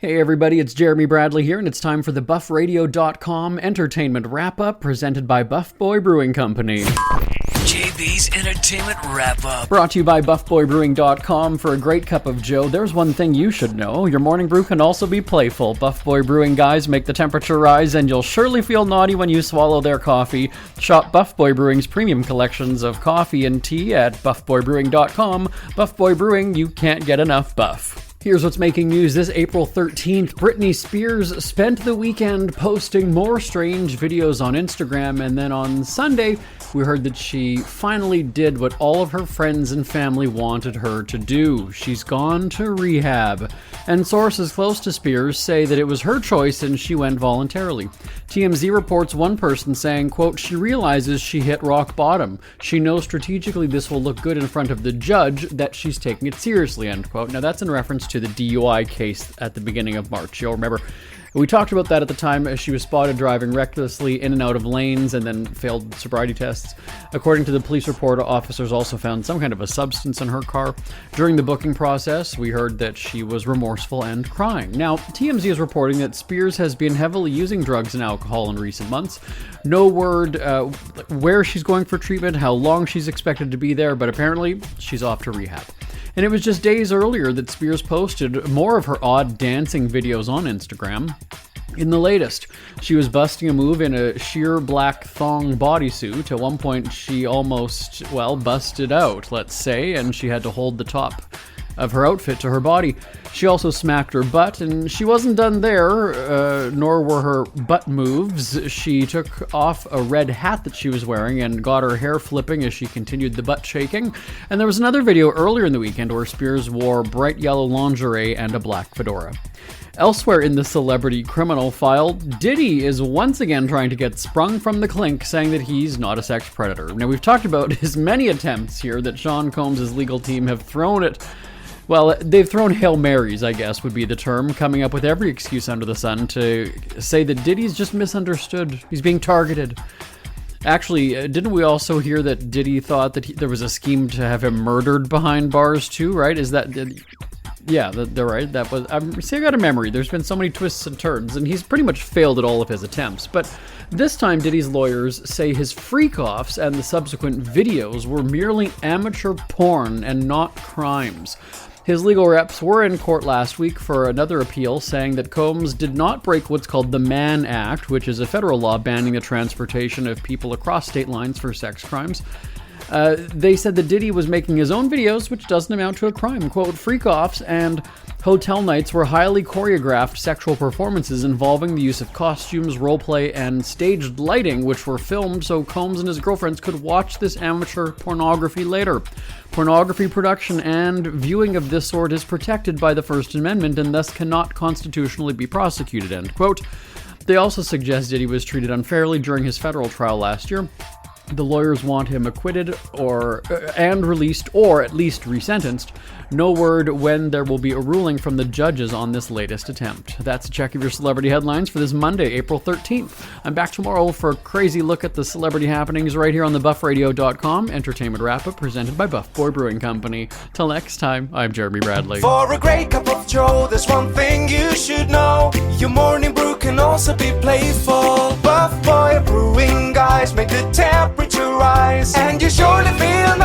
Hey everybody, it's Jeremy Bradley here, and it's time for the BuffRadio.com entertainment wrap-up presented by Buff Boy Brewing Company. JB's Entertainment Wrap-Up. Brought to you by BuffBoyBrewing.com. For a great cup of joe, there's one thing you should know. Your morning brew can also be playful. Buff Boy Brewing guys make the temperature rise, and you'll surely feel naughty when you swallow their coffee. Shop Buff Boy Brewing's premium collections of coffee and tea at BuffBoyBrewing.com. Buff Boy Brewing, you can't get enough buff. Here's what's making news this April 13th. Britney Spears spent the weekend posting more strange videos on Instagram, and then on Sunday, we heard that she finally did what all of her friends and family wanted her to do. She's gone to rehab. And sources close to Spears say that it was her choice and she went voluntarily. TMZ reports one person saying, quote, "She realizes she hit rock bottom. She knows strategically this will look good in front of the judge, that she's taking it seriously," end quote. Now that's in reference to the DUI case at the beginning of March. You'll remember we talked about that at the time, as she was spotted driving recklessly in and out of lanes and then failed sobriety tests. According to the police report, officers also found some kind of a substance in her car. During the booking process, we heard that she was remorseful and crying. Now, TMZ is reporting that Spears has been heavily using drugs and alcohol in recent months. No word where she's going for treatment, how long she's expected to be there, but apparently she's off to rehab. And it was just days earlier that Spears posted more of her odd dancing videos on Instagram. In the latest, she was busting a move in a sheer black thong bodysuit. At one point, she almost, busted out, let's say, and she had to hold the top of her outfit to her body. She also smacked her butt, and she wasn't done there, nor were her butt moves. She took off a red hat that she was wearing and got her hair flipping as she continued the butt shaking. And there was another video earlier in the weekend where Spears wore bright yellow lingerie and a black fedora. Elsewhere in the celebrity criminal file, Diddy is once again trying to get sprung from the clink, saying that he's not a sex predator. Now, we've talked about his many attempts here that Sean Combs' legal team have thrown at. Well, they've thrown Hail Marys, I guess would be the term, coming up with every excuse under the sun to say that Diddy's just misunderstood. He's being targeted. Actually, didn't we also hear that Diddy thought that there was a scheme to have him murdered behind bars too, right? Is that... Yeah, they're right. That was. See, I got a memory. There's been so many twists and turns, and he's pretty much failed at all of his attempts. But this time, Diddy's lawyers say his freak-offs and the subsequent videos were merely amateur porn and not crimes. His legal reps were in court last week for another appeal, saying that Combs did not break what's called the Mann Act, which is a federal law banning the transportation of people across state lines for sex crimes. They said that Diddy was making his own videos, which doesn't amount to a crime. Quote, "Freak-offs and hotel nights were highly choreographed sexual performances involving the use of costumes, roleplay, and staged lighting, which were filmed so Combs and his girlfriends could watch this amateur pornography later. Pornography production and viewing of this sort is protected by the First Amendment and thus cannot constitutionally be prosecuted," end quote. They also suggest Diddy was treated unfairly during his federal trial last year. The lawyers want him acquitted and released, or at least resentenced. No word when there will be a ruling from the judges on this latest attempt. That's a check of your celebrity headlines for this Monday, April 13th. I'm back tomorrow for a crazy look at the celebrity happenings right here on the BuffRadio.com entertainment wrap-up presented by Buff Boy Brewing Company. Till next time, I'm Jeremy Bradley. For a great cup of joe, there's one thing you should know. Your morning brew can also be playful. Buff Boy Brewing guys make the temperature rise, and you surely feel